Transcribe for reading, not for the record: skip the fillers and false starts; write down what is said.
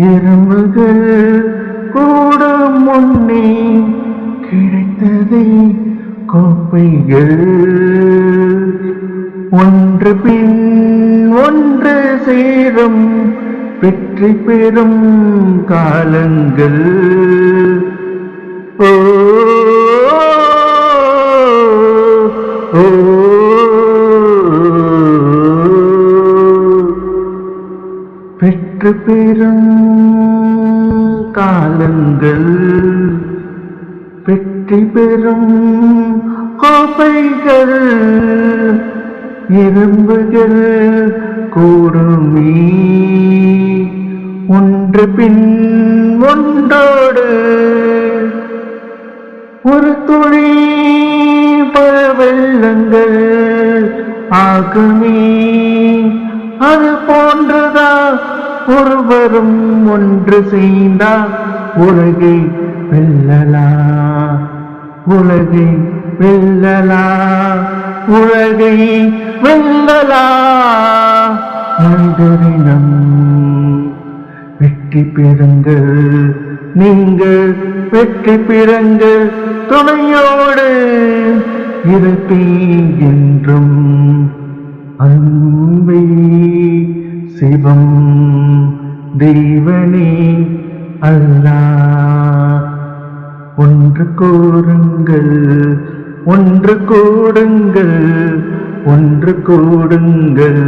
எறும்புகள் கூட முன்னே கிடைத்ததை கோப்பைகள் ஒன்று பின் ஒன்று சேரும் வெற்றி பெறும் காலங்கள். ஓ ஓ வெற்றி பெறும் காலங்கள், வெற்றி பெறும் கோப்பைகள், எறும்புகள் கூடுமே ஒன்று பின் ஒன்றோடு. ஒரு துளி பல வெள்ளங்கள் ஆகுமே, அது போன்றதா ஒருவரும் ஒன்று செய்தா உலகை வெல்லலா, உலகை வெல்லலா, உலகை வெல்லலா. மனிதரிடம் வெற்றி பெறுங்கள், நீங்கள் வெற்றி பெறுங்கள் துணையோடு இருப்பேன் என்றும். அன்பே சிவம் தெய்வனே அல்லாஹ். ஒன்று கூறுங்கள், ஒன்று கூடுங்கள், ஒன்று கூடுங்கள்.